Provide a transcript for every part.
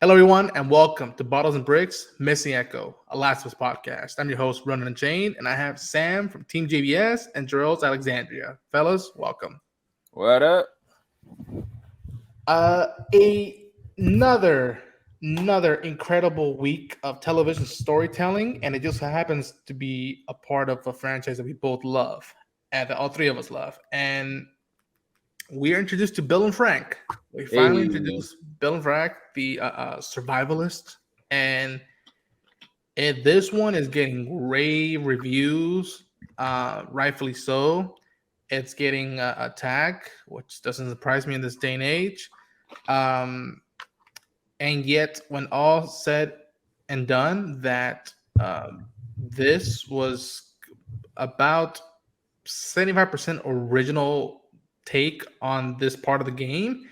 Hello, everyone, and welcome to Bottles and Bricks Missing Echo, a Last of Us podcast. I'm your host, Ronan and Jane, and I have Sam from TeamJVS and Jor-Els Alexandria. Fellas, welcome. What up? Uh, a, another another incredible week of television storytelling, and it just happens to be a part of a franchise that we both love, and that all three of us love. And we are introduced to Bill and Frank. We finally Hey, introduced Bill and Frank, the survivalist, and this one is getting rave reviews, rightfully so. It's getting a tag, which doesn't surprise me in this day and age. Um, and yet, when all said and done, that this was about 75% original take on this part of the game, mhm.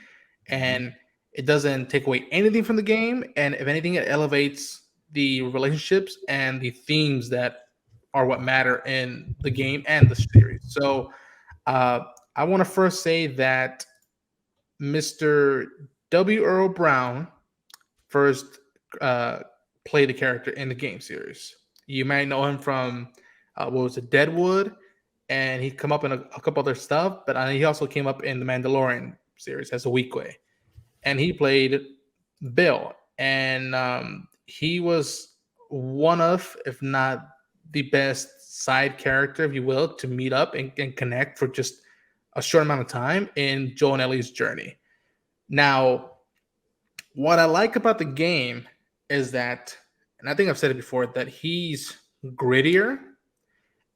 and it doesn't take away anything from the game. And if anything, it elevates the relationships and the themes that are what matter in the game and the series. So uh, I want to first say that Mr. W. Earl Brown first uh, played the character in the game series. You might know him from what was it, Deadwood, and he come up in a couple other stuff. But he also came up in the Mandalorian series as a Weequay, and he played Bill, and he was one of, if not the best side character, if you will, to meet up and connect for just a short amount of time in Joel and Ellie's journey. Now, what I like about the game is that, and I think I've said it before, that he's grittier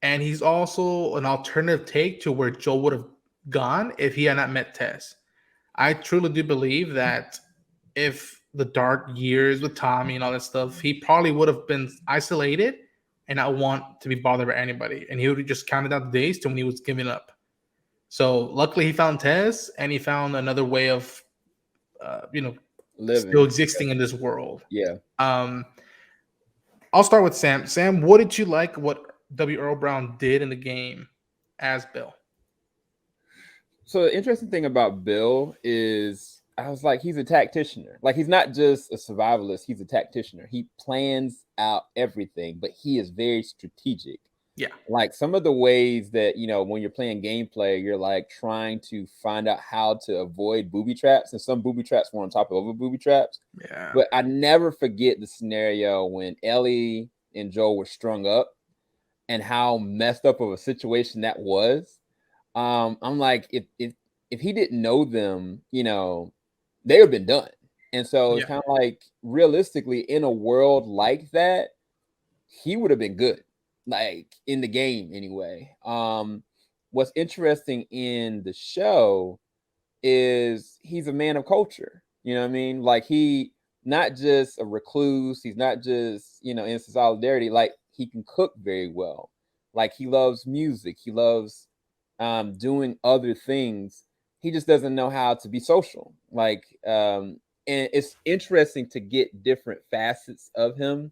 and he's also an alternative take to where Joel would have gone if he had not met Tess. I truly do believe that if the dark years with Tommy and all that stuff, he probably would have been isolated and not want to be bothered by anybody. And he would have just counted down the days to when he was giving up. So luckily he found Tess and he found another way of, still Living. existing in this world. Yeah. Um, I'll start with Sam. Sam, what did you like what W. Earl Brown did in the game as Bill? So the interesting thing about Bill is I was like, he's a tacticianer. Like he's not just a survivalist, he's a tacticianer. He plans out everything, but he is very strategic. Yeah. Like some of the ways that, when you're playing gameplay, you're like trying to find out how to avoid booby traps. And some booby traps were on top of other booby traps. Yeah. But I never forget the scenario when Ellie and Joel were strung up and how messed up of a situation that was. I'm like, if he didn't know them, they would have been done. And so it's Yeah. kind of like realistically, in a world like that, he would have been good, like in the game anyway. What's interesting in the show is he's a man of culture. You know what I mean? Like he not just a recluse, he's not just, in solidarity, like he can cook very well. Like he loves music, he loves doing other things. He just doesn't know how to be social. And it's interesting to get different facets of him.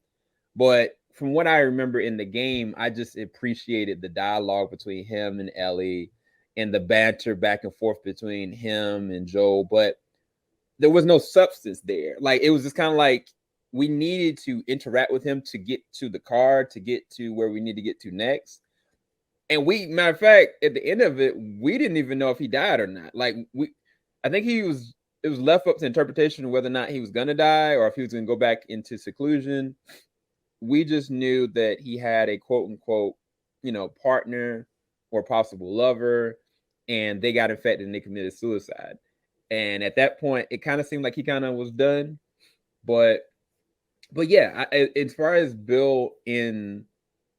But from what I remember in the game, I just appreciated the dialogue between him and Ellie and the banter back and forth between him and Joel. But there was no substance there. Like it was just kind of like we needed to interact with him to get to the car, to get to where we need to get to next. And matter of fact, at the end of it, we didn't even know if he died or not. I think it was left up to interpretation of whether or not he was gonna die or if he was gonna go back into seclusion. We just knew that he had a quote unquote, partner or possible lover, and they got infected and they committed suicide. And at that point, it kind of seemed like he kind of was done. But yeah, as far as Bill in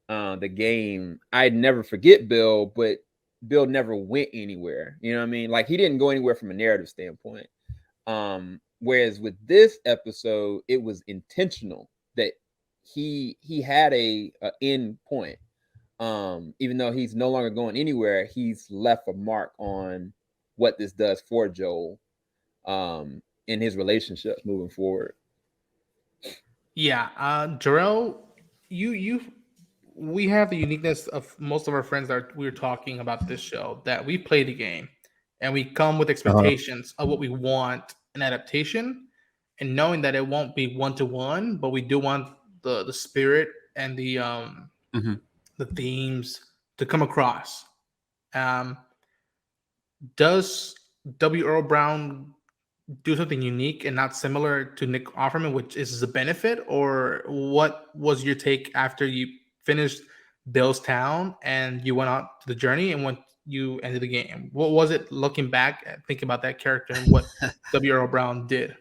the game, I'd never forget Bill, but Bill never went anywhere. You know what I mean? Like he didn't go anywhere from a narrative standpoint. Whereas with this episode, it was intentional that he had a end point. Even though he's no longer going anywhere, he's left a mark on what this does for Joel in his relationships moving forward. Yeah. Jarrell, you we have the uniqueness of most of our friends that we're talking about this show that we play the game and we come with Uh-huh. expectations of what we want an adaptation. and knowing that it won't be 1-to-1, but we do want the spirit and the themes to come across. Um, does W. Earl Brown do something unique and not similar to Nick Offerman, which is a benefit, or what was your take after you finished Bill's Town and you went out to the journey and when you ended the game? What was it looking back and thinking about that character and what W. Earl Brown did?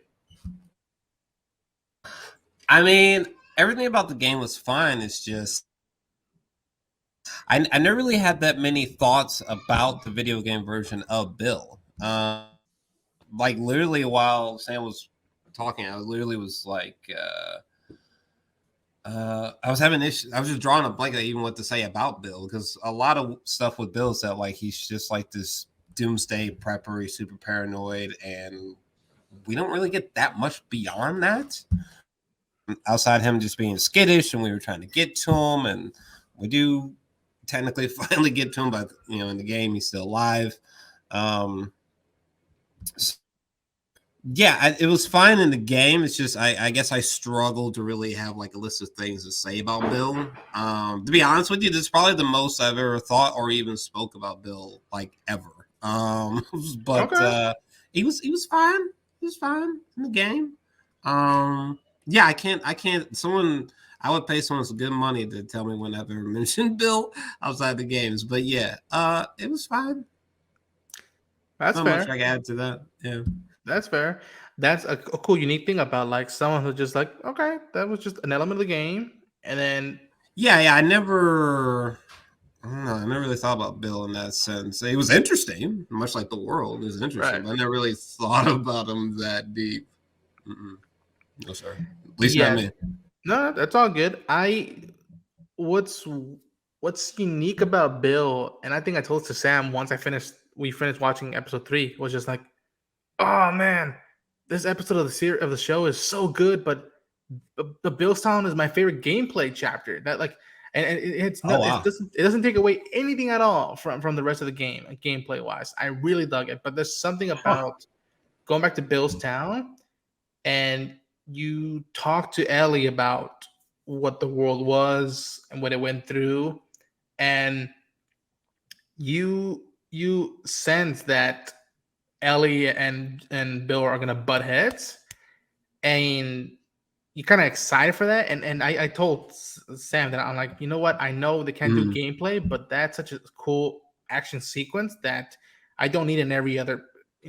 I mean, everything about the game was fine. It's just I never really had that many thoughts about the video game version of Bill. Like literally while Sam was talking, I literally was like, I was having issues. I was just drawing a blank at even what to say about Bill because a lot of stuff with Bill is that like he's just like this doomsday prepper, he's super paranoid, and we don't really get that much beyond that. Outside him just being skittish, and we were trying to get to him, and we do technically finally get to him, but in the game he's still alive. Yeah, it was fine in the game. It's just I guess I struggled to really have like a list of things to say about Bill. To be honest with you, this is probably the most I've ever thought or even spoke about Bill like ever. But okay. He was fine. He was fine in the game. Yeah, I can't. I would pay someone some good money to tell me when I've ever mentioned Bill outside the games. But yeah, it was fine. That's not fair. Much I can add to that. Yeah. That's fair. That's a cool, unique thing about like someone who's just like, okay, that was just an element of the game, and then yeah, I never really thought about Bill in that sense. It was interesting, much like the world is interesting. Right. But I never really thought about him that deep. No, sir. At least not me. No, that's all good. What's unique about Bill, and I think I told it to Sam once we finished watching episode 3, was just like, oh man, this episode of the show is so good, but the Bill's Town is my favorite gameplay chapter. That like, and it's not, it doesn't take away anything at all from the rest of the game, gameplay wise. I really dug it, but there's something about going back to Bill's Town, and you talk to Ellie about what the world was and what it went through, and you sense that Ellie and Bill are gonna butt heads, and you're kind of excited for that. And I told Sam that I'm like, you know what? I know they can't do gameplay, but that's such a cool action sequence that I don't need in every other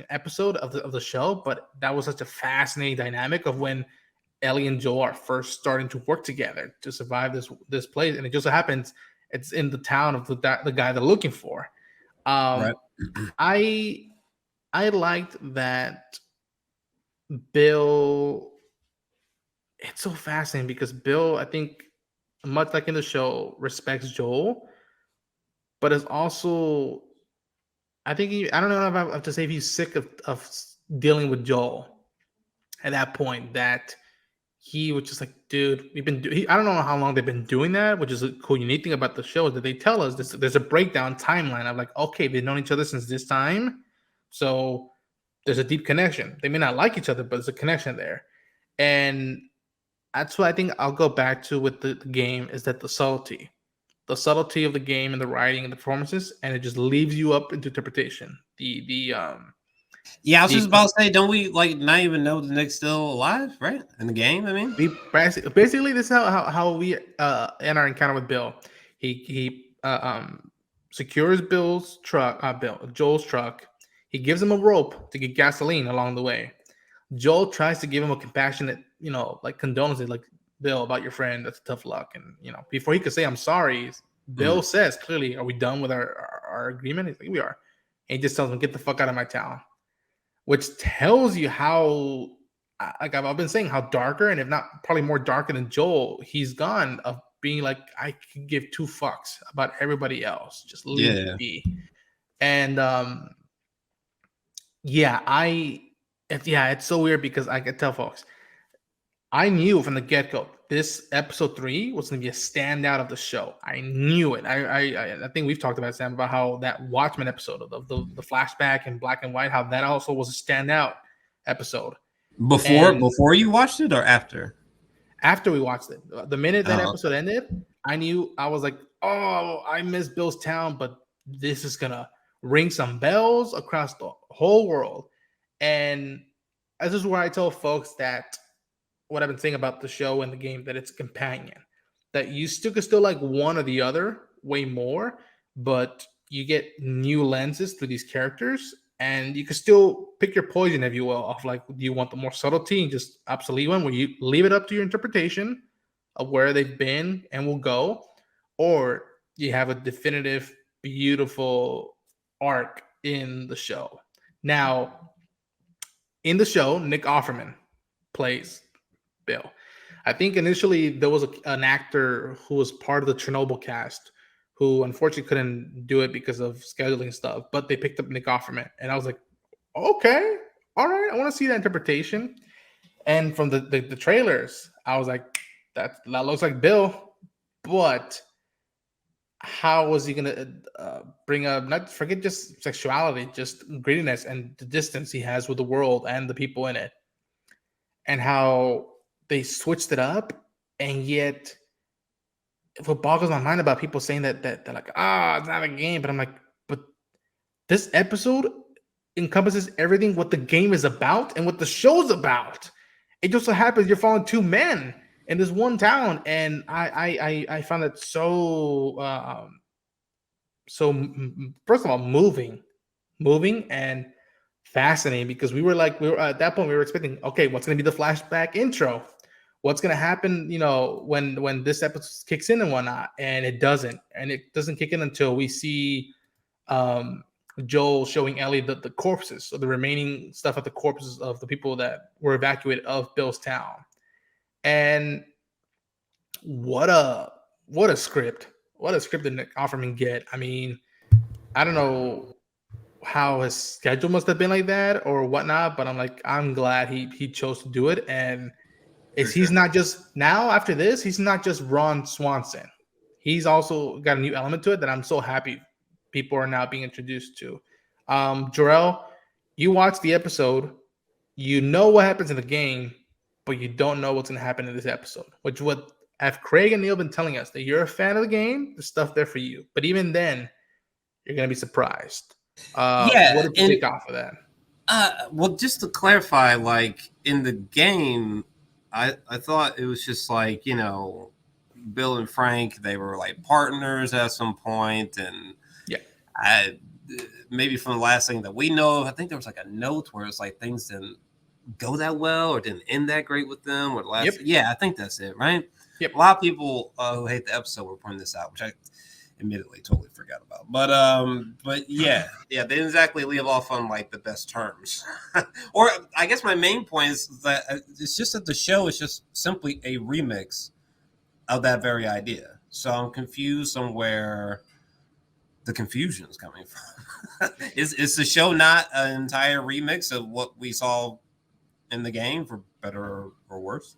episode of the show. But that was such a fascinating dynamic of when Ellie and Joel are first starting to work together to survive this place, and it just so happens it's in the town of the guy they're looking for. Right. I liked that Bill. It's so fascinating because Bill, I think, much like in the show, respects Joel, but is also, I think I don't know if I have to say if he's sick of dealing with Joel at that point, that he was just like, dude, I don't know how long they've been doing that, which is a cool, unique thing about the show is that they tell us there's a breakdown timeline of like, okay, they've known each other since this time. So there's a deep connection. They may not like each other, but there's a connection there. And that's what I think I'll go back to with the game, is that the subtlety of the game and the writing and the performances, and it just leaves you up into interpretation. Yeah, I was just about to say, don't we like not even know the Nick's still alive, right? In the game, I mean, basically this is how we end our encounter with Bill. He secures Joel's truck. He gives him a rope to get gasoline along the way. Joel tries to give him a compassionate, like condolences, like, Bill, about your friend, that's tough luck. And before he could say I'm sorry, Bill says clearly, are we done with our agreement? He's like, we are. And he just tells him, get the fuck out of my town. Which tells you how, like I've been saying, how darker, and if not probably more darker than Joel he's gone, of being like, I could give two fucks about everybody else. Just leave it be. And it's so weird because I can tell folks, I knew from the get-go this episode 3 was going to be a standout of the show. I knew it. I think we've talked about, Sam, about how that Watchmen episode of the flashback in black and white, how that also was a standout episode. Before you watched it or after? After we watched it, the minute that Oh, episode ended, I knew, I was like, oh, I miss Bill's Town, but this is gonna ring some bells across the whole world. And this is where I tell folks that what I've been saying about the show and the game, that it's a companion, that you still can still like one or the other way more, but you get new lenses through these characters, and you can still pick your poison, if you will, of like, do you want the more subtlety and just obsolete one where you leave it up to your interpretation of where they've been and will go, or you have a definitive, beautiful arc in the show. Now, in the show, Nick Offerman plays Bill. I think initially there was an actor who was part of the Chernobyl cast who unfortunately couldn't do it because of scheduling stuff, but they picked up Nick Offerman, and I was like, okay, all right, I want to see that interpretation. And from the trailers, I was like, that looks like Bill, but how was he gonna bring up, not forget just sexuality, just greediness and the distance he has with the world and the people in it, and how they switched it up, and yet what boggles my mind about people saying that they're like, it's not a game, but I'm like, but this episode encompasses everything what the game is about and what the show's about. It just so happens you're following two men in this one town, and I found it so first of all moving and fascinating, because we were at that point, we were expecting, okay, what's going to be the flashback intro, what's going to happen, when this episode kicks in and whatnot, and it doesn't kick in until we see Joel showing Ellie the corpses, or the remaining stuff at the corpses of the people that were evacuated of Bill's Town. And what a script did Nick Offerman get. I mean, I don't know how his schedule must have been like that or whatnot, but I'm glad he chose to do it. And he's not just, now after this, he's not just Ron Swanson. He's also got a new element to it that I'm so happy people are now being introduced to. Jor-El, you watch the episode, you know what happens in the game, but you don't know what's going to happen in this episode. Which what have Craig and Neil been telling us, that you're a fan of the game, the stuff there for you. But even then, you're going to be surprised. What did you take off of that? Well, just to clarify, like in the game, I thought it was just like, Bill and Frank, they were like partners at some point, and maybe from the last thing that we know, I think there was like a note where it's like things didn't go that well or didn't end that great with them. Or I think that's it, right? Yep. A lot of people who hate the episode were pointing this out, which I admittedly totally forgot about. But yeah, they didn't exactly leave off on like the best terms. Or I guess my main point is that it's just that the show is just simply a remix of that very idea. So I'm confused on where the confusion is coming from. Is the show not an entire remix of what we saw in the game, for better or worse?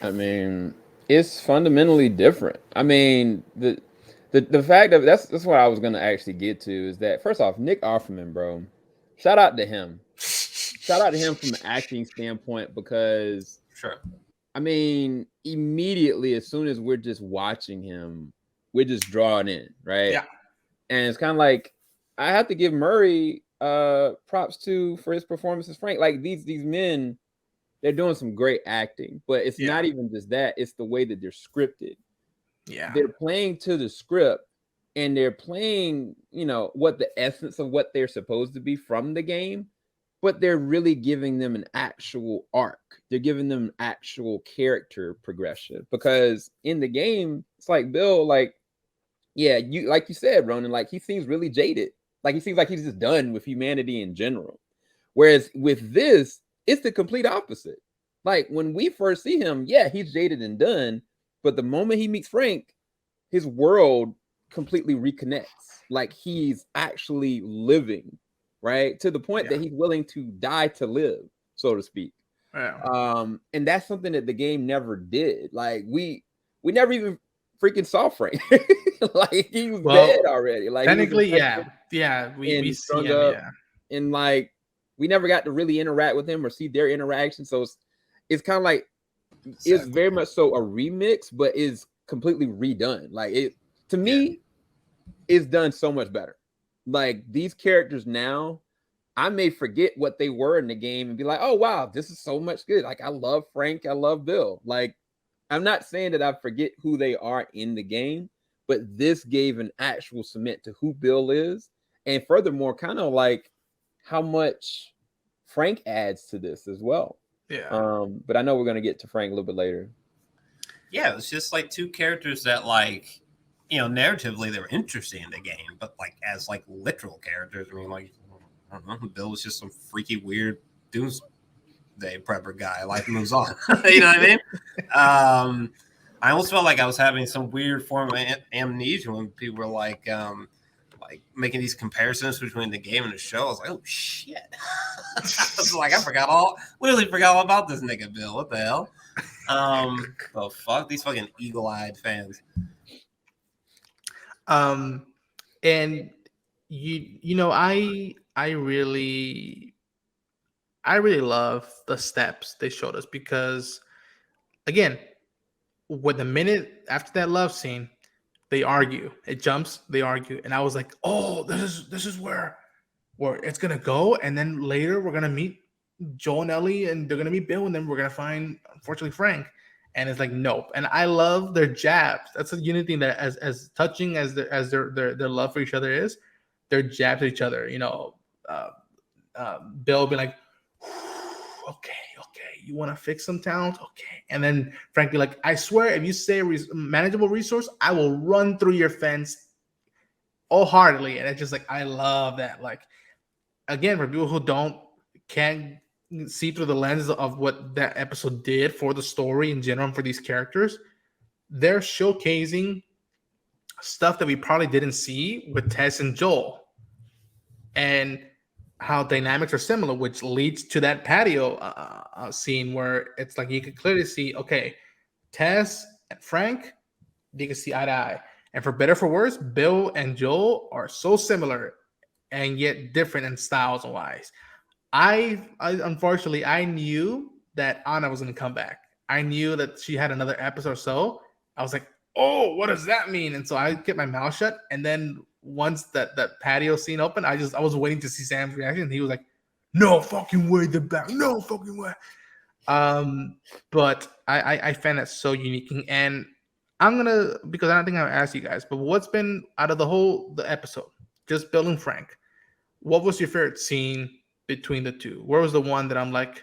I mean, it's fundamentally different. I mean, the fact of that's what I was gonna actually get to, is that first off, Nick Offerman, bro, shout out to him. Shout out to him from an acting standpoint, because I mean, immediately as soon as we're just watching him, we're just drawn in, right? Yeah. And it's kind of like, I have to give Murray props for his performance as Frank. Like these men, they're doing some great acting, but it's not even just that, it's the way that they're scripted. Yeah. They're playing to the script, and they're playing, what the essence of what they're supposed to be from the game, but they're really giving them an actual arc. They're giving them an actual character progression, because in the game, it's like Bill, like, you like you said, Ronan, like he seems really jaded. Like he seems like he's just done with humanity in general. Whereas with this, it's the complete opposite. Like when we first see him, he's jaded and done. But the moment he meets Frank, his world completely reconnects. Like he's actually living, right? To the point that he's willing to die to live, so to speak. Yeah. And that's something that the game never did. Like we never even freaking saw Frank. Like he was dead already. Like technically, we see him. And like we never got to really interact with them or see their interaction. So it's kind of like it's very much so a remix, but is completely redone. Like it to me, it's done so much better. Like these characters now, I may forget what they were in the game and be like, oh wow, this is so much good. Like I love Frank, I love Bill. Like I'm not saying that I forget who they are in the game, but this gave an actual cement to who Bill is, and furthermore, kind of like how much Frank adds to this as well. Yeah. But I know we're gonna get to Frank a little bit later. Yeah, it's just like two characters that like, you know, narratively they were interesting in the game, but like as like literal characters, I mean, like I don't know, Bill was just some freaky weird doomsday prepper guy. Life moves on. You know what I mean? I almost felt like I was having some weird form of amnesia when people were like making these comparisons between the game and the show. I was like, oh shit! I was like, literally forgot all about this nigga Bill. What the hell? Oh fuck these fucking eagle-eyed fans. And you know, I really love the steps they showed us because, again, when the minute after that love scene, they argue. It jumps, they argue, and I was like, oh, this is where it's gonna go, and then later we're gonna meet Joel and Ellie, and they're gonna meet Bill, and then we're gonna find, unfortunately, Frank. And it's like, nope. And I love their jabs. That's a unity that as touching as their love for each other is, their jabs at each other. You know, Bill will be like, okay, you want to fix some towns, okay. And then Frank be like, I swear, if you say manageable resource, I will run through your fence wholeheartedly. And it's just like, I love that. Like, again, for people who can't see through the lens of what that episode did for the story in general and for these characters, they're showcasing stuff that we probably didn't see with Tess and Joel, and how dynamics are similar, which leads to that patio scene where it's like you can clearly see, okay, Tess and Frank, you can see eye to eye. And for better or for worse, Bill and Joel are so similar and yet different in styles and wise. I unfortunately I knew that Anna was going to come back. I knew that she had another episode or so. I was like, oh, what does that mean? And so I kept my mouth shut. And then once that patio scene opened, I was waiting to see Sam's reaction. And he was like, no fucking way, the back, no fucking way. But I find that so unique. And I'm gonna, because I don't think I've asked you guys, but what's been out of the episode, just Bill and Frank, what was your favorite scene between the two? Where was the one that I'm like,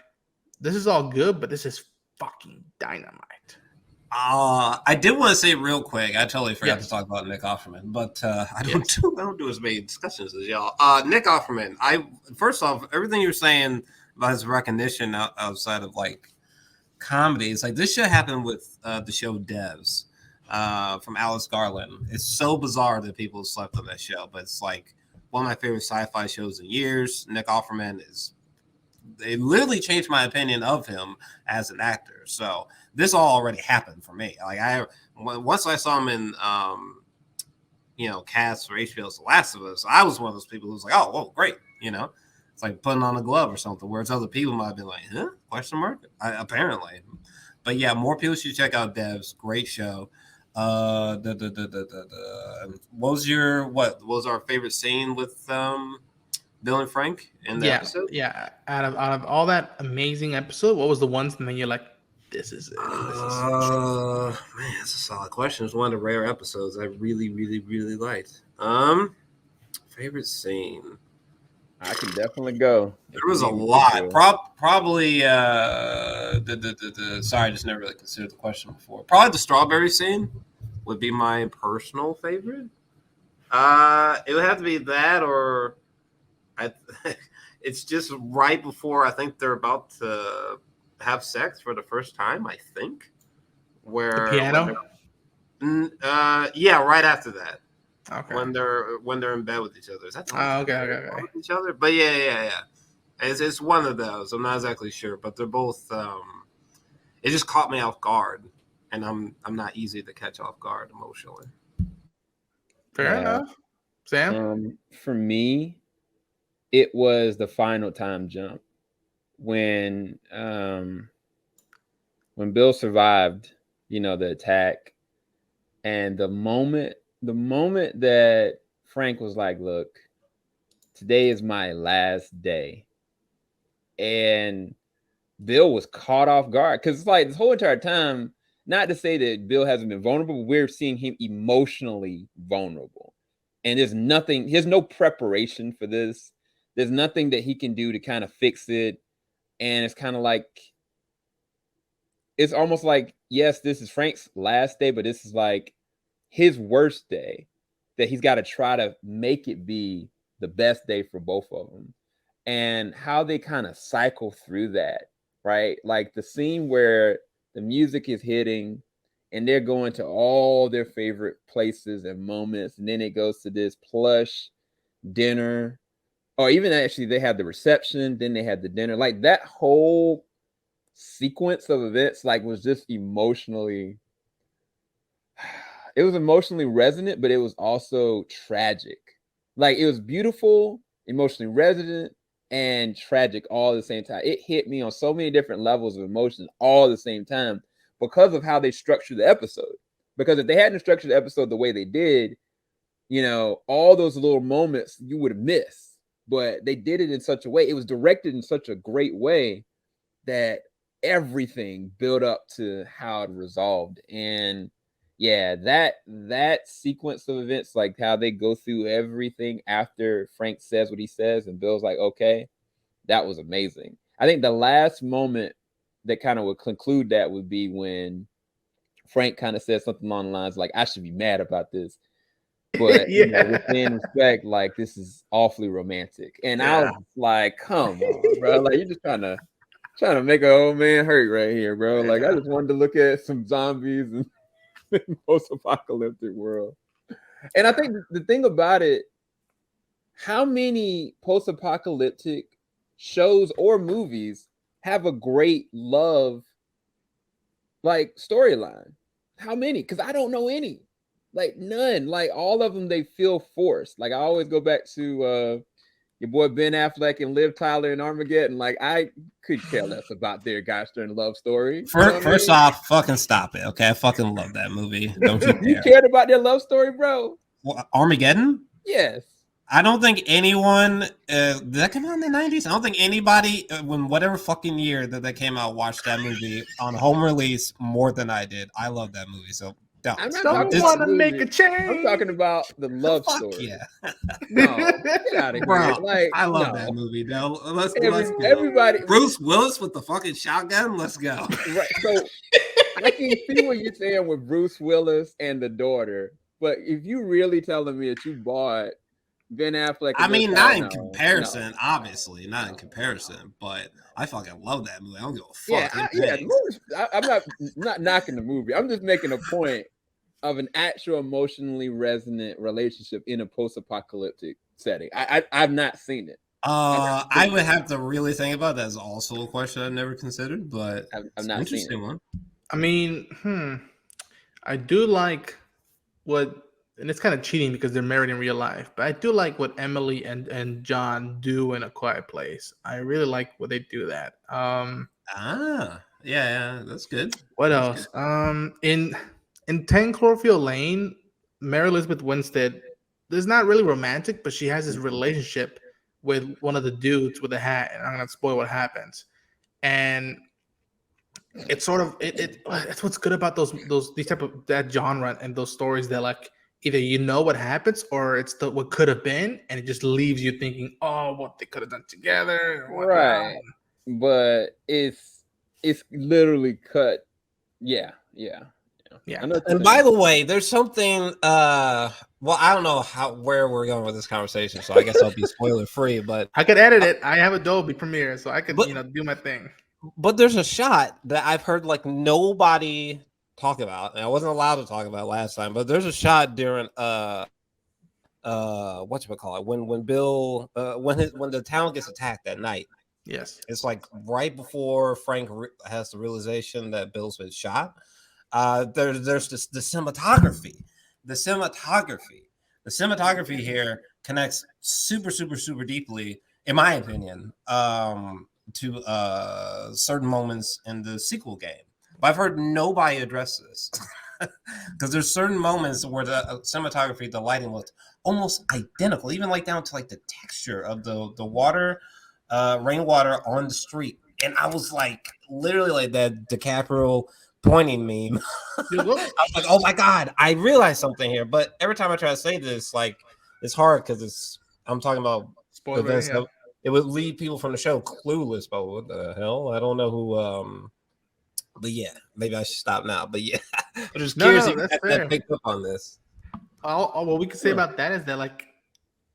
this is all good, but this is fucking dynamite? I did want to say real quick. I totally forgot to talk about Nick Offerman, but I don't do as many discussions as y'all. Nick Offerman. First off, everything you're saying about his recognition outside of like comedy, it's like this should happen with the show Devs from Alice Garland. It's so bizarre that people slept on that show, but it's like one of my favorite sci-fi shows in years. Nick Offerman they literally changed my opinion of him as an actor. So this all already happened for me. Like once I saw him in, cast for HBO's The Last of Us, I was one of those people who was like, oh, whoa, great. You know, it's like putting on a glove or something, whereas other people might have been like, huh? Question mark? Apparently. But yeah, more people should check out Devs. Great show. What was our favorite scene with Bill and Frank in the episode? Yeah. Out of all that amazing episode, what was the one thing you're like, this is it? Man, that's a solid question. It's one of the rare episodes I really, really, really liked. Favorite scene. I can definitely go. There was a lot. Probably. Sorry, I just never really considered the question before. Probably the strawberry scene would be my personal favorite. It would have to be that, or it's just right before I think they're about to have sex for the first time. I think where the piano. Yeah, right after that. Okay. When they're in bed with each other. Is that okay. With each other? But yeah. It's one of those. I'm not exactly sure, but they're both. It just caught me off guard, and I'm not easy to catch off guard emotionally. Fair enough, Sam. For me, it was the final time jump when Bill survived, the attack, and the moment that Frank was like, "Look, today is my last day," and Bill was caught off guard because it's like this whole entire time. Not to say that Bill hasn't been vulnerable, but we're seeing him emotionally vulnerable, and there's no preparation for this. There's nothing that he can do to kind of fix it, and it's kind of like, it's almost like, yes, this is Frank's last day, but this is like his worst day, that he's got to try to make it be the best day for both of them. And how they kind of cycle through that, right? Like the scene where the music is hitting and they're going to all their favorite places and moments, and then it goes to this plush dinner, or even actually they have the reception, then they had the dinner. Like that whole sequence of events was just emotionally, it was emotionally resonant, but it was also tragic. Like it was beautiful, emotionally resonant, and tragic all at the same time. It hit me on so many different levels of emotion all at the same time because of how they structured the episode. Because if they hadn't structured the episode the way they did, all those little moments you would have missed. But they did it in such a way, it was directed in such a great way that everything built up to how it resolved. And yeah, that sequence of events, like how they go through everything after Frank says what he says and Bill's like, okay, that was amazing. I think the last moment that kind of would conclude that would be when Frank kind of says something along the lines like, I should be mad about this, but within respect, like, this is awfully romantic. And I was like, come on, bro, like you're just trying to make an old man hurt right here, bro. Like I just wanted to look at some zombies and post-apocalyptic world. And I think the thing about it, how many post-apocalyptic shows or movies have a great love storyline? How many? Because I don't know any. Like none. Like all of them, they feel forced. Like I always go back to your boy Ben Affleck and Liv Tyler in Armageddon. Like I could care less about their Guy Stern love story. First off, fucking stop it, okay? I fucking love that movie. Don't you dare. You cared about their love story, bro? Well, Armageddon? Yes. I don't think anyone did that come out in the 90s? I don't think anybody when whatever fucking year that came out watched that movie on home release more than I did. I love that movie. So I don't want to make a change. I'm talking about the love story. Yeah. No, get out of here. Bro, like I love that movie. No, let's go. Everybody, Bruce Willis with the fucking shotgun. Let's go. Right. So I can see what you're saying with Bruce Willis and the daughter, but if you really telling me that you bought Ben Affleck, I mean, not in comparison, obviously, not in comparison, but I fucking love that movie. I don't give a fuck. I'm not knocking the movie. I'm just making a point of an actual emotionally resonant relationship in a post-apocalyptic setting. I've not seen it. I would have to really think about that. That's also a question I've never considered, but I've not seen it. One. I mean, I do like what, and it's kind of cheating because they're married in real life, but I do like what Emily and John do in A Quiet Place. I really like what they do that. Yeah, that's good. What else? In 10 Cloverfield Lane, Mary Elizabeth Winstead is not really romantic, but she has this relationship with one of the dudes with a hat, and I'm gonna spoil what happens. And it's sort of it's what's good about these type of that genre and those stories that like either you know what happens or it's what could have been, and it just leaves you thinking, oh, what they could have done together, right? But it's literally cut. Yeah. And by the way, there's something. Well, I don't know where we're going with this conversation, so I guess I'll be spoiler free. But I could edit it. I have Adobe Premiere, so I could do my thing. But there's a shot that I've heard like nobody talk about, and I wasn't allowed to talk about last time. But there's a shot during whatchamacallit, when Bill when the town gets attacked at night. Yes, it's like right before Frank has the realization that Bill's been shot. There's this the cinematography. The cinematography here connects super deeply in my opinion, to certain moments in the sequel game. But I've heard nobody address this because there's certain moments where the cinematography, the lighting looked almost identical, even like down to like the texture of the water, rainwater on the street. And I was like, literally like that DiCaprio pointing meme. I was like, oh my God, I realized something here. But every time I try to say this, like, it's hard because I'm talking about Spoiler, events yeah. it would leave people from the show clueless. But what the hell? I don't know who. But yeah, maybe I should stop now. But yeah, I'm just curious if you that's guys fair. have picked up on this. All what we can say about that is that like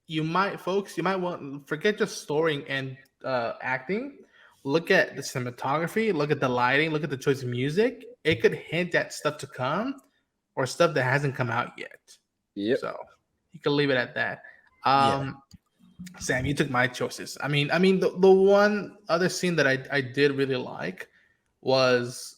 you might want forget just story and acting. Look at the cinematography, look at the lighting, look at the choice of music. It could hint at stuff to come or stuff that hasn't come out yet. Yep. So you can leave it at that. Yeah. Sam, you took my choices. I mean, the one other scene that I did really like was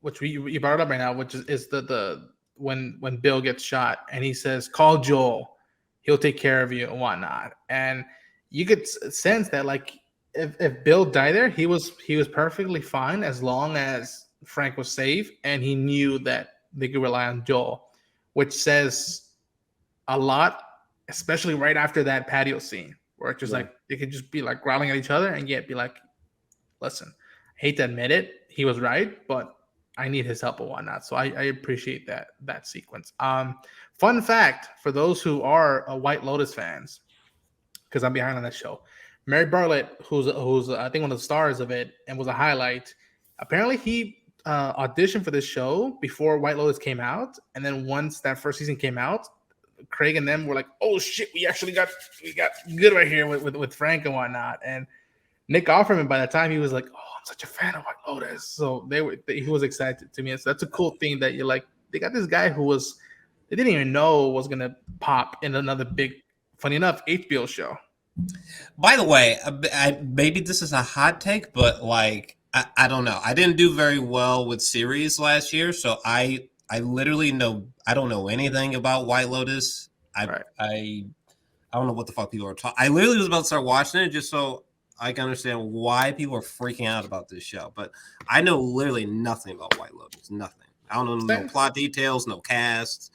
which you brought it up right now, which is the when Bill gets shot and he says, "Call Joel, he'll take care of you" and whatnot. And you could sense that like if Bill died there, he was perfectly fine as long as Frank was safe and he knew that they could rely on Joel, which says a lot, especially right after that patio scene where it's just like they could just be like growling at each other and yet be like, listen, I hate to admit it, he was right, but I need his help and whatnot. So I appreciate that sequence. Fun fact for those who are White Lotus fans, because I'm behind on that show. Mary Bartlett, who's I think one of the stars of it and was a highlight. Apparently, he auditioned for this show before White Lotus came out, and then once that first season came out, Craig and them were like, "Oh shit, we got good right here with Frank and whatnot." And Nick Offerman, by the time he was like, "Oh, I'm such a fan of White Lotus," so he was excited to me. So that's a cool thing that you're like, they got this guy who they didn't even know was gonna pop in another big, funny enough, HBO show. By the way, maybe this is a hot take, but like I don't know. I didn't do very well with series last year, so I literally I don't know anything about White Lotus. I don't know what the fuck people are talking. I literally was about to start watching it just so I can understand why people are freaking out about this show. But I know literally nothing about White Lotus. Nothing. I don't know no plot details, no cast,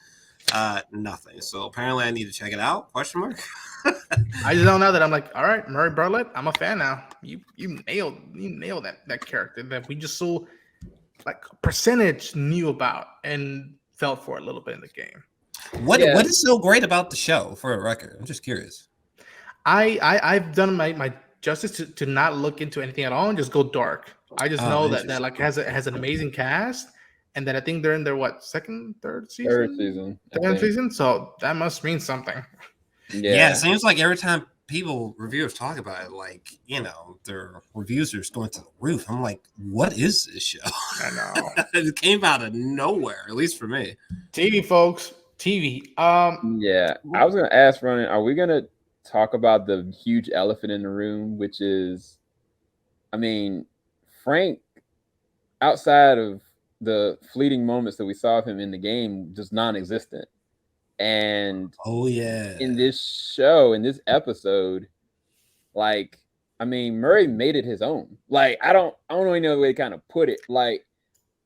nothing. So apparently I need to check it out. Question mark. I just don't know that I'm like, all right, Murray Bartlett, I'm a fan now. You nailed that character that we just saw like a percentage knew about and felt for a little bit in the game. What is so great about the show, for a record? I'm just curious. I've done my justice to not look into anything at all and just go dark. I just know that like has an amazing cast and that I think they're in their third season. So that must mean something. Yeah, it seems like every time reviewers talk about it, like, you know, their reviews are just going to the roof. I'm like, what is this show? I know. It came out of nowhere, at least for me. TV, folks. TV. Yeah, I was gonna ask Ronan, are we gonna talk about the huge elephant in the room, which is, I mean, Frank, outside of the fleeting moments that we saw of him in the game, just non-existent. And in this show, in this episode, like, I mean, Murray made it his own. Like, I don't know any other way to kind of put it. Like,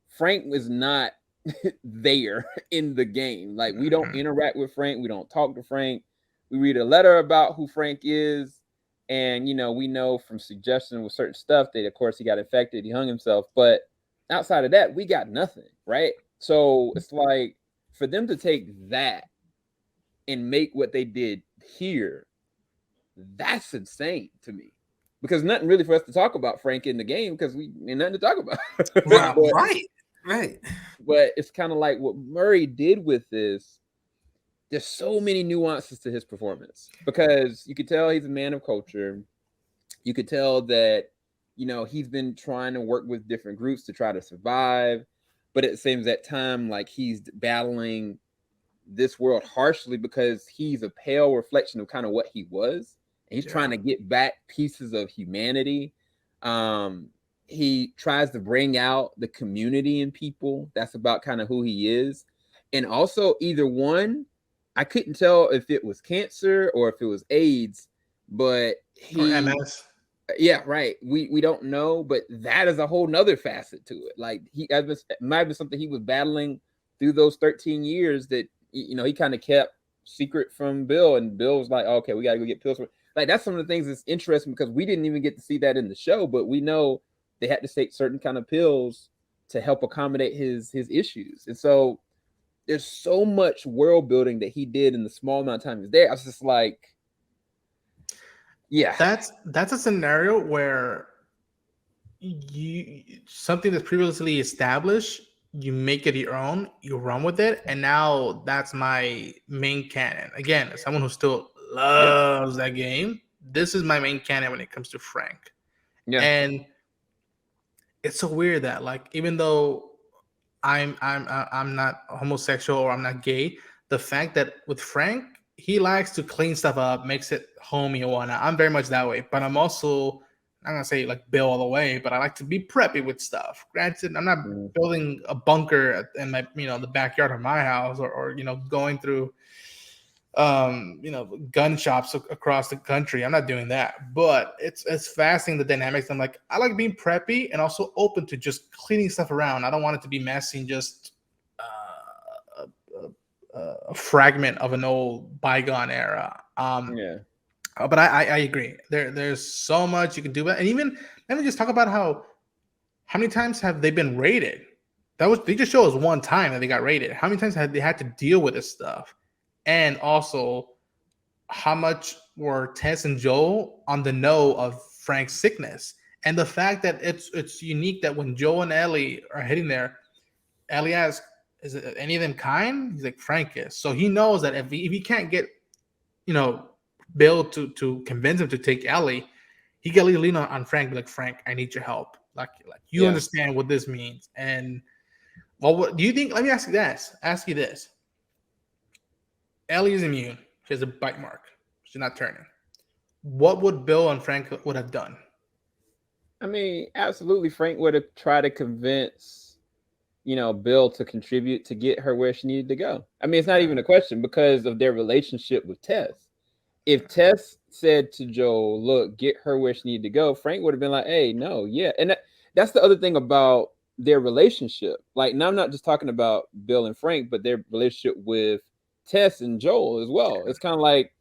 Frank was not there in the game. Like, we don't interact with Frank. We don't talk to Frank. We read a letter about who Frank is. And, you know, we know from suggestion with certain stuff that, of course, he got infected. He hung himself. But outside of that, we got nothing, right? So it's like, for them to take that and make what they did here, that's insane to me. Because nothing really for us to talk about Frank in the game because we ain't nothing to talk about. Right. But it's kind of like what Murray did with this. There's so many nuances to his performance because you could tell he's a man of culture. You could tell that, you know, he's been trying to work with different groups to try to survive. But at the same time, like, he's battling this world harshly because he's a pale reflection of kind of what he was. And he's trying to get back pieces of humanity. He tries to bring out the community in people. That's about kind of who he is. And also, either one, I couldn't tell if it was cancer or if it was AIDS, but or MS. yeah, right. We don't know, but that is a whole nother facet to it. Like might be something he was battling through those 13 years that he kind of kept secret from Bill, and Bill was like, okay, we gotta go get pills. Like that's some of the things that's interesting because we didn't even get to see that in the show, but we know they had to take certain kind of pills to help accommodate his issues. And so there's so much world building that he did in the small amount of time he was there. I was just like, yeah, That's a scenario where you something that's previously established, you make it your own, you run with it, and now that's my main canon. Again, as someone who still loves that game, this is my main canon when it comes to Frank. yeah, And it's so weird that like even though I'm not homosexual or I'm not gay, the fact that with Frank he likes to clean stuff up, makes it homey and whatnot. I'm very much that way, but I'm also I'm not gonna say like Bill all the way, but I like to be preppy with stuff. Granted, I'm not building a bunker in my the backyard of my house or going through gun shops across the country. I'm not doing that, but it's fascinating the dynamics. I'm like, I like being preppy and also open to just cleaning stuff around. I don't want it to be messy and just a fragment of an old bygone era. But I agree. There's so much you can do. And even let me just talk about how many times have they been raided? They just show us one time that they got raided. How many times have they had to deal with this stuff? And also, how much were Tess and Joel on the know of Frank's sickness? And the fact that it's unique that when Joel and Ellie are hitting there, Ellie asks, "Is it any of them kind?" He's like, "Frank is." So he knows that if he can't get, Bill to convince him to take Ellie, he can lean on Frank, be like, "Frank, I need your help. Like you understand what this means." And what do you think? Let me ask you this. Ellie is immune. She has a bite mark. She's not turning. What would Bill and Frank would have done? I mean, absolutely. Frank would have tried to convince, Bill to contribute to get her where she needed to go. I mean, it's not even a question because of their relationship with Tess. If Tess said to Joel, look, get her where she needed to go, Frank would have been like, hey, no, yeah. And that's the other thing about their relationship. Like, now I'm not just talking about Bill and Frank, but their relationship with Tess and Joel as well. It's kind of like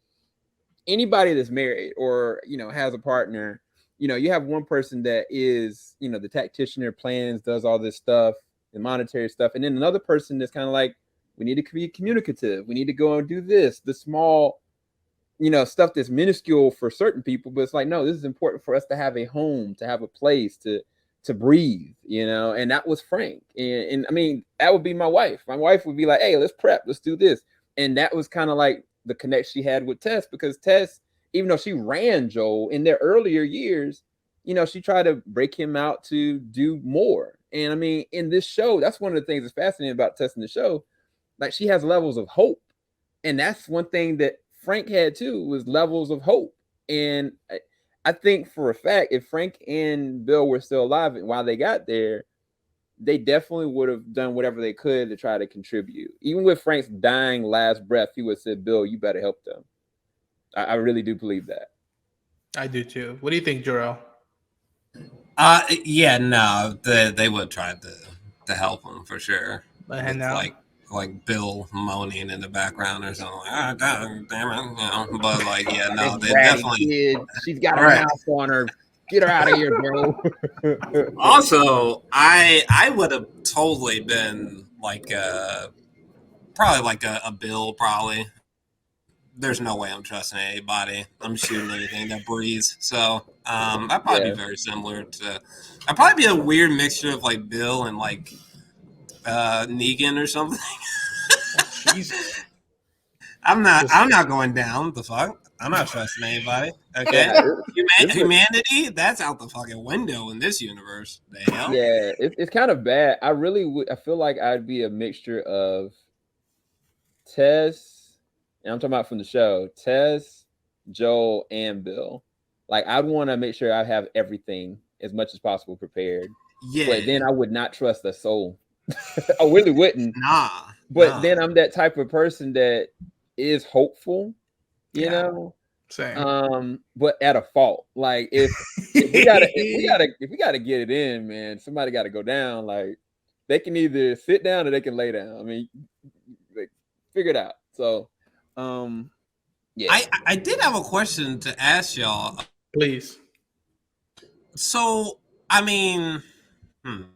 anybody that's married or has a partner. You have one person that is the tactician, plans, does all this stuff, the monetary stuff, and then another person that's kind of like, we need to be communicative. We need to go and do this, the small stuff that's minuscule for certain people, but it's like, no, this is important for us to have a home, to have a place to breathe, and that was Frank. And I mean, that would be my wife. My wife would be like, hey, let's prep, let's do this. And that was kind of like the connection she had with Tess, because Tess, even though she ran Joel in their earlier years, she tried to break him out to do more. And I mean, in this show, that's one of the things that's fascinating about Tess in the show. Like, she has levels of hope. And that's one thing that Frank had too, was levels of hope. And I think for a fact, if Frank and Bill were still alive and while they got there, they definitely would have done whatever they could to try to contribute. Even with Frank's dying last breath, he would have said, Bill, you better help them. I really do believe that. I do too. What do you think, Jor-El? Yeah, no, they would try to help him for sure. And now, like Bill moaning in the background or something. Like, damn it, But like, yeah, no, they definitely. Kid. She's got a mouth on her. Get her out of here, bro. Also, I would have totally been like probably like a Bill. Probably, there's no way I'm trusting anybody. I'm shooting anything that breathes. So I'd probably be very similar to. I'd probably be a weird mixture of like Bill and like Negan or something. Jesus. I'm not going down the fuck. I'm not trusting anybody. Okay, humanity, that's out the fucking window in this universe. The hell? Yeah, it's kind of bad. I really would. I feel like I'd be a mixture of Tess, and I'm talking about from the show, Tess, Joel, and Bill. Like, I'd want to make sure I have everything as much as possible prepared. Yeah. But then I would not trust a soul. I really wouldn't. But then I'm that type of person that is hopeful, you know? Same. But at a fault. Like if we gotta get it in, man, somebody gotta go down. Like they can either sit down or they can lay down. I mean, like, figure it out. So yeah. I did have a question to ask y'all. Please. So I mean, I'm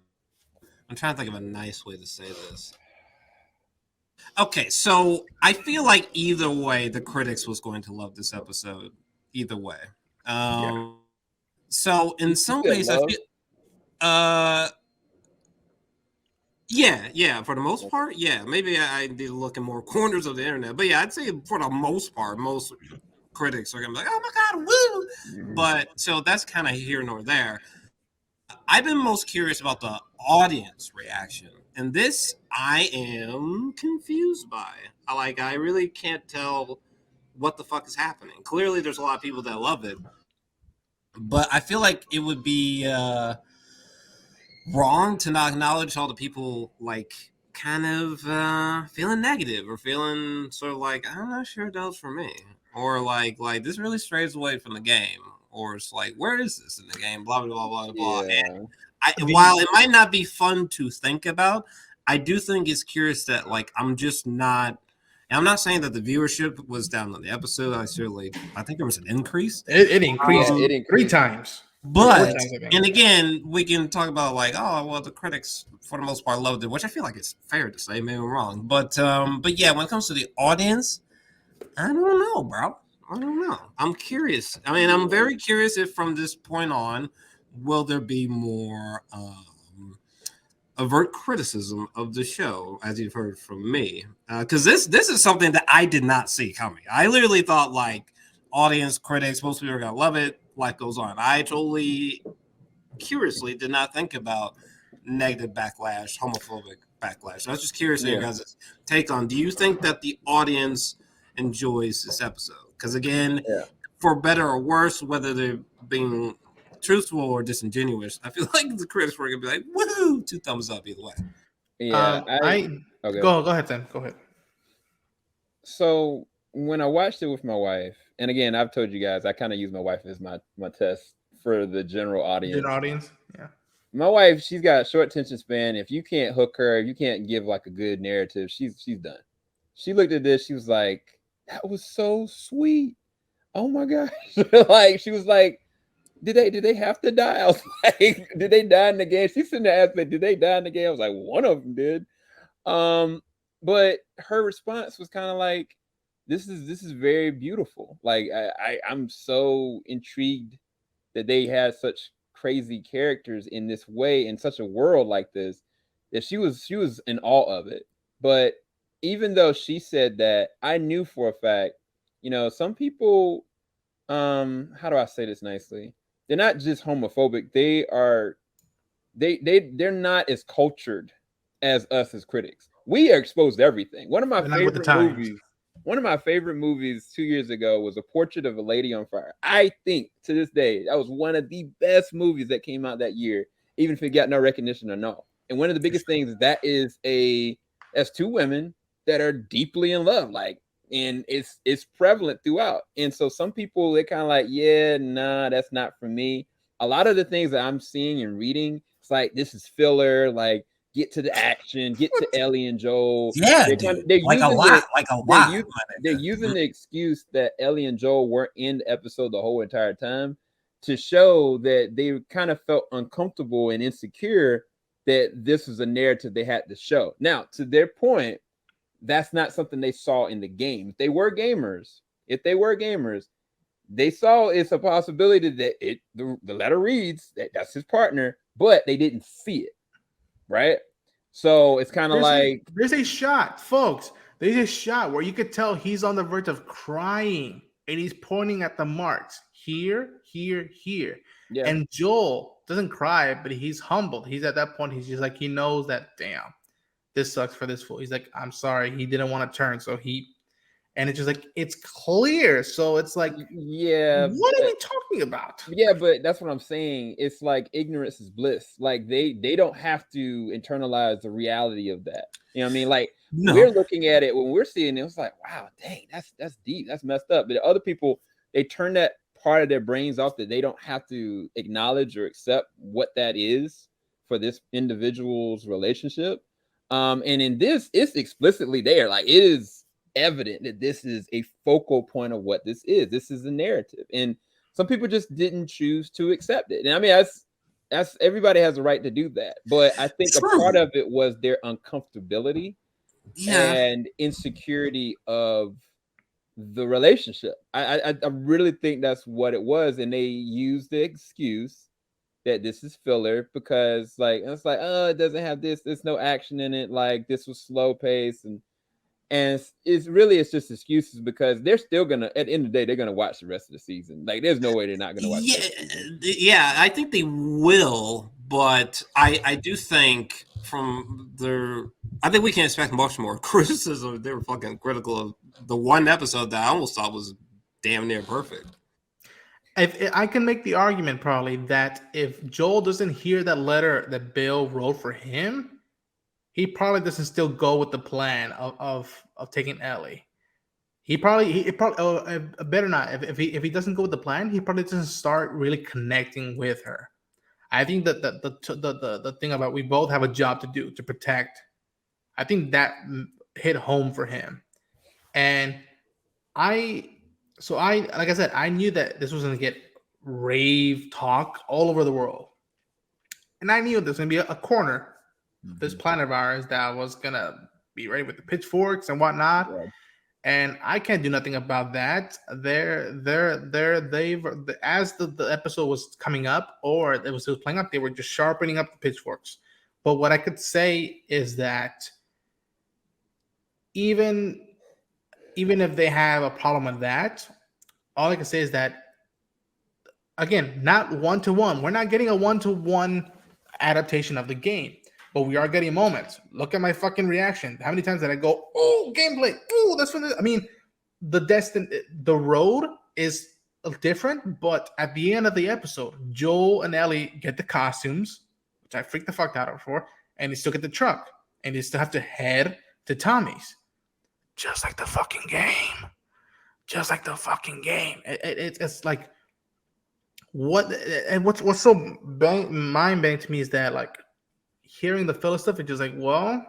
trying to think of a nice way to say this. Okay, so I feel like either way, the critics was going to love this episode. Either way. So in some ways, I feel, yeah, for the most part, yeah. Maybe I need to look in more corners of the internet, but yeah, I'd say for the most part, most critics are gonna be like, "Oh my god, woo!" Mhm. But so that's kind of here nor there. I've been most curious about the audience reaction, and this I am confused by. I really can't tell what the fuck is happening. Clearly, there's a lot of people that love it, but I feel like it would be wrong to not acknowledge all the people like kind of feeling negative or feeling sort of like I'm not sure that was for me, or like this really strays away from the game, or it's like where is this in the game? Blah blah blah blah blah. Yeah. And while it might not be fun to think about, I do think it's curious that like I'm just not. And I'm not saying that the viewership was down on the episode. I think there was an increase. It increased, it increased 3 times. But, 4 times, I think. and again, we can talk about like, oh, well, the critics for the most part loved it, which I feel like it's fair to say, maybe I'm wrong. But yeah, when it comes to the audience, I don't know, bro. I don't know. I'm curious. I mean, I'm very curious if from this point on, will there be more overt criticism of the show, as you've heard from me? Because this is something that I did not see coming. I literally thought like audience critics, most people are gonna love it. Life goes on. I totally, curiously, did not think about negative backlash, homophobic backlash. So I was just curious on your guys' take on. Do you think that the audience enjoys this episode? Because again, for better or worse, whether they're being truthful or disingenuous, I feel like the critics were gonna be like, "Woohoo!" 2 thumbs up either way. Yeah. Go ahead, Sam. Go ahead. So when I watched it with my wife, and again, I've told you guys, I kind of use my wife as my test for the general audience. Yeah. My wife, she's got a short attention span. If you can't hook her, if you can't give like a good narrative, she's done. She looked at this, she was like, "That was so sweet. Oh my gosh." Like she was like, Did they have to die? I was like, did they die in the game? She's sitting there asking, did they die in the game? I was like, one of them did. But her response was kind of like, this is very beautiful. Like I'm so intrigued that they had such crazy characters in this way, in such a world like this, that she was in awe of it. But even though she said that, I knew for a fact, some people, how do I say this nicely? They're not just homophobic. They're not as cultured as us as critics. We are exposed to everything. One of my favorite movies 2 years ago was A Portrait of a Lady on Fire. I think to this day that was one of the best movies that came out that year, even if it got no recognition or no. And one of the biggest things is that's 2 women that are deeply in love, like, and it's prevalent throughout. And so some people, they're kind of like, yeah, nah, that's not for me. A lot of the things that I'm seeing and reading, it's like, this is filler, like, get to the action, get to Ellie and Joel. Yeah, they're using the excuse that Ellie and Joel weren't in the episode the whole entire time to show that they kind of felt uncomfortable and insecure that this was a narrative they had to show. Now, to their point, that's not something they saw in the game. If they were gamers, they saw it's a possibility that the letter reads that that's his partner, but they didn't see it, right? So it's kind of like there's a shot, folks. There's a shot where you could tell he's on the verge of crying, and he's pointing at the marks here, here, here. Yeah. And Joel doesn't cry, but he's humbled. He's at that point. He's just like, he knows that, damn, this sucks for this fool. He's like, I'm sorry. He didn't want to turn. And it's just like, it's clear. So it's like, yeah, what are we talking about? Yeah, but that's what I'm saying. It's like ignorance is bliss. Like they don't have to internalize the reality of that. You know what I mean? Like we're looking at it when we're seeing it, it's like, wow, dang, that's deep. That's messed up. But other people, they turn that part of their brains off, that they don't have to acknowledge or accept what that is for this individual's relationship. And in this, it's explicitly there. Like, it is evident that this is a focal point of what this is. This is the narrative. And some people just didn't choose to accept it. And I mean, that's everybody has a right to do that. But I think a part of it was their uncomfortability and insecurity of the relationship. I really think that's what it was. And they used the excuse that this is filler because, like, it's like, oh, it doesn't have this, there's no action in it, like this was slow pace, and it's just excuses, because they're still gonna, at the end of the day, they're gonna watch the rest of the season. Like, there's no way they're not gonna watch the rest of the season. Yeah, I think they will, but I do think I think we can expect much more criticism. They were fucking critical of the one episode that I almost thought was damn near perfect. If I can make the argument probably that if Joel doesn't hear that letter that Bill wrote for him, he probably doesn't still go with the plan of taking Ellie. He probably better not. If he doesn't go with the plan, he probably doesn't start really connecting with her. I think that the thing about we both have a job to do to protect, I think that hit home for him. And like I said, I knew that this was going to get rave talk all over the world. And I knew there's going to be a corner of this planet of ours that was going to be ready with the pitchforks and whatnot. Right. And I can't do nothing about that. As the episode was coming up, or it was playing up, they were just sharpening up the pitchforks. But what I could say is that even if they have a problem with that, all I can say is that, again, not one-to-one. We're not getting a one-to-one adaptation of the game, but we are getting moments. Look at my fucking reaction. How many times did I go, oh, gameplay, oh, that's from I mean, the road is different, but at the end of the episode, Joel and Ellie get the costumes, which I freaked the fuck out for, and they still get the truck, and they still have to head to Tommy's. Just like the fucking game. Just like the fucking game. It's like, what's so mind-banging to me is that, like, hearing the filler stuff, it's just like, well,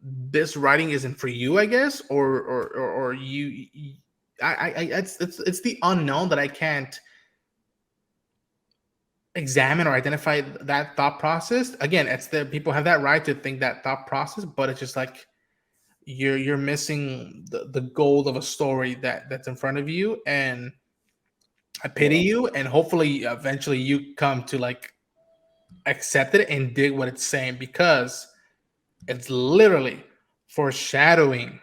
this writing isn't for you, I guess, or you. It's the unknown that I can't examine or identify that thought process. Again, it's the people have that right to think that thought process, but it's just like you're missing the gold of a story that's in front of you, and I pity you, and hopefully eventually you come to like accept it and dig what it's saying, because it's literally foreshadowing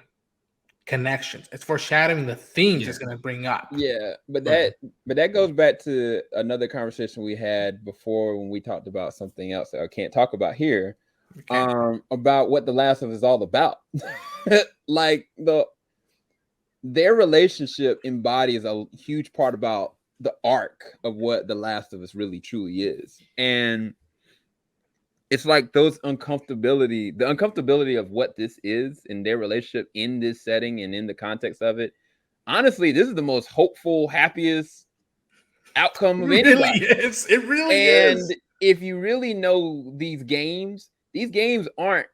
connections. It's foreshadowing the themes it's going to bring up. Yeah, but that goes back to another conversation we had before when we talked about something else that I can't talk about here. Okay. About what The Last of Us is all about. Like their relationship embodies a huge part about the arc of what The Last of Us really truly is. And it's like the uncomfortability of what this is in their relationship in this setting and in the context of it. Honestly, this is the most hopeful, happiest outcome of anybody. It really is. And if you really know these games aren't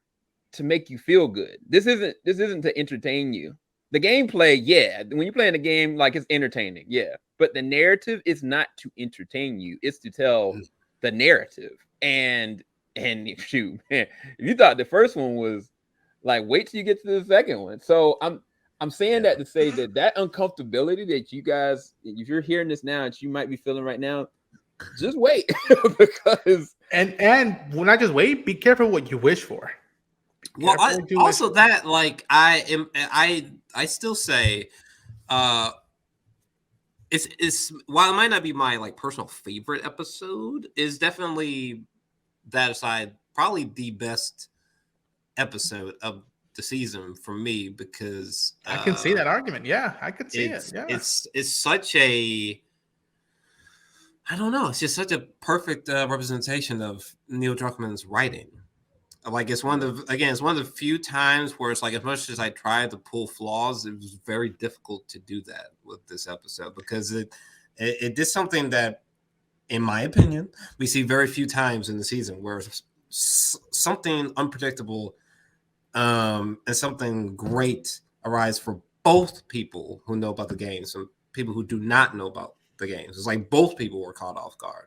to make you feel good. This isn't to entertain you. The gameplay, yeah, when you're playing the game, like, it's entertaining, yeah. But the narrative is not to entertain you. It's to tell the narrative. And shoot, man, if you thought the first one was like, wait till you get to the second one. So I'm saying that to say that uncomfortability that you guys, if you're hearing this now, that you might be feeling right now, just wait. Because and when I just wait, be careful what you wish for. Well, that, like, I still say, it's while it might not be my like personal favorite episode, is definitely, that aside, probably the best episode of the season for me, because I can see that argument. Yeah, I could see it. Yeah, it's such a, I don't know, it's just such a perfect representation of Neil Druckmann's writing. Like it's one of the few times where it's like as much as I tried to pull flaws, it was very difficult to do that with this episode because it did something that, in my opinion, we see very few times in the season where something unpredictable and something great arise for both people who know about the games and people who do not know about the games. It's like both people were caught off guard.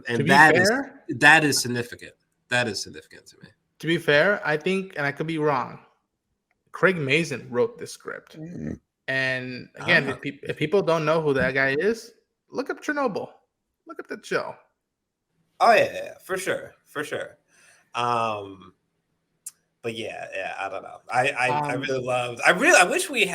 And that is significant. That is significant to me. To be fair, I think, and I could be wrong, Craig Mazin wrote this script. And again, if people don't know who that guy is, look up Chernobyl. Look up that show. Oh yeah, for sure. But yeah, I don't know. I really loved. I wish we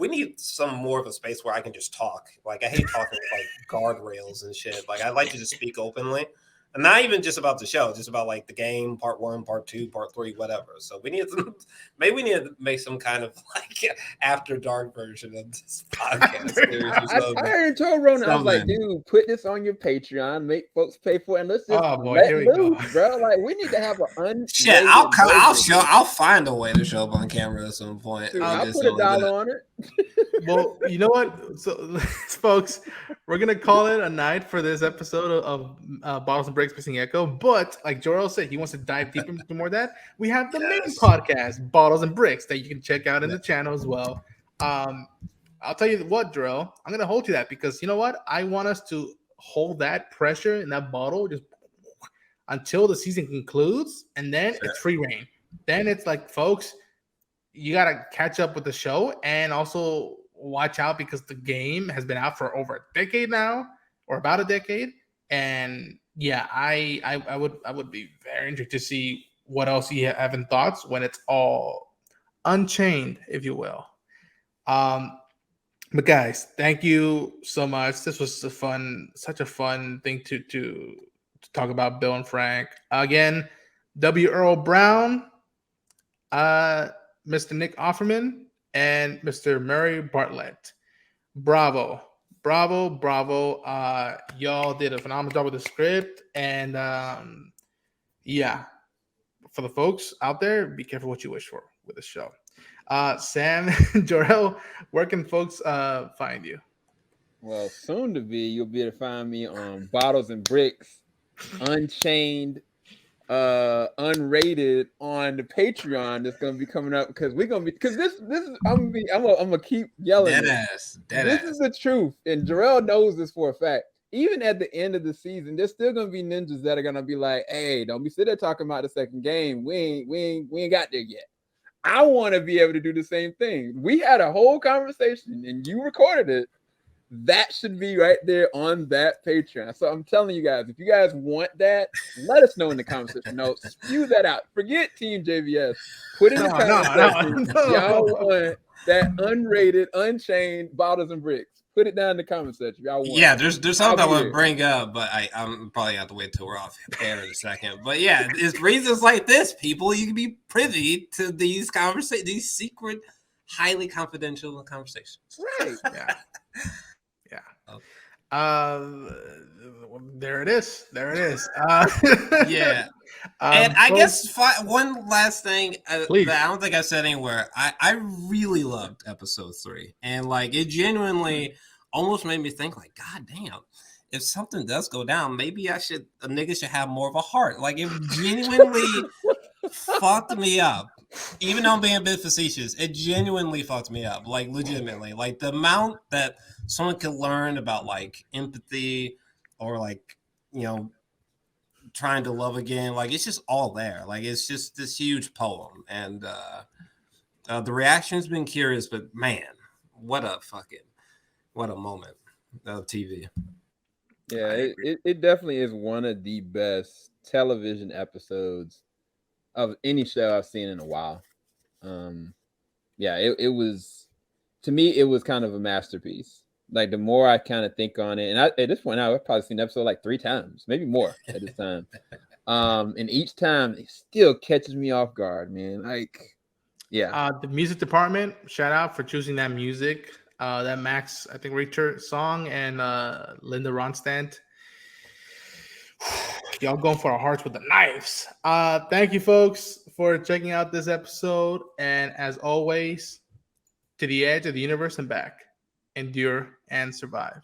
need some more of a space where I can just talk. Like I hate talking with like guardrails and shit. Like I like to just speak openly. And not even just about the show, just about like the game, part 1, part 2, part 3, whatever. So we need to make some kind of like after dark version of this podcast. I already told Ronan, I was like, dude, put this on your Patreon, make folks pay for it, and let's just let loose, bro. Like we need to have an shit. I'll find a way to show up on camera at some point. Dude, I'll put $1 on it. Well, you know what, so folks, we're gonna call it a night for this episode of Bottles and Breaks Missing Echo. But like Jor-Els said, he wants to dive deeper into more of that. We have the main podcast, Bottles and Bricks, that you can check out in the channel as well. I'll tell you what, Jor-El, I'm gonna hold to that because you know what? I want us to hold that pressure in that bottle just until the season concludes, and then it's free reign. Then it's like, folks, you gotta catch up with the show and also watch out because the game has been out for over a decade now, or about a decade. And yeah, I would be very interested to see what else you have in thoughts when it's all unchained, if you will. But guys, thank you so much. This was such a fun thing to talk about Bill and Frank. Again, W. Earl Brown, Mr. Nick Offerman, and Mr. Murray Bartlett. Bravo. Y'all did a phenomenal job with the script. And yeah, for the folks out there, be careful what you wish for with this show. Sam, Jor-El, where can folks find you? Well, soon to be, you'll be able to find me on Bottles and Bricks, Unchained, unrated on the Patreon that's gonna be coming up because this is I'm gonna keep yelling. This is the truth, and Jor-El knows this for a fact. Even at the end of the season, there's still gonna be ninjas that are gonna be like, "Hey, don't be sitting there talking about the second game. We ain't got there yet." I want to be able to do the same thing. We had a whole conversation, and you recorded it. That should be right there on that Patreon. So I'm telling you guys, if you guys want that, let us know in the comment section. No, spew that out. Forget TeamJVS. Put in the comment section. Y'all want that unrated, unchained Bottles and Bricks. Put it down in the comment section. Y'all want. Yeah, there's something I want to bring up, but I'm probably have to wait till we're off air in a second. But yeah, it's reasons like this, people, you can be privy to these conversations, these secret, highly confidential conversations. Right. Yeah. There it is. Yeah. And I guess one last thing that I don't think I said anywhere. I really loved episode 3, and like it genuinely almost made me think, like, God damn, if something does go down, maybe a nigga should have more of a heart. Like it genuinely fucked me up. Even though I'm being a bit facetious, it genuinely fucked me up. Like legitimately, like the amount that someone could learn about like empathy or like, you know, trying to love again. Like it's just all there. Like it's just this huge poem. And the reaction's been curious, but man, what a moment of TV. Yeah, it definitely is one of the best television episodes of any show I've seen in a while. Yeah, it was, to me, it was kind of a masterpiece. Like the more I kind of think on it, and at this point now, I've probably seen the episode like 3 times, maybe more at this time. And each time it still catches me off guard, man. Like, yeah. The music department, shout out for choosing that music. That Max, I think, Richter song and Linda Ronstadt. Y'all going for our hearts with the knives. Thank you, folks, for checking out this episode. And as always, to the edge of the universe and back, endure and survive.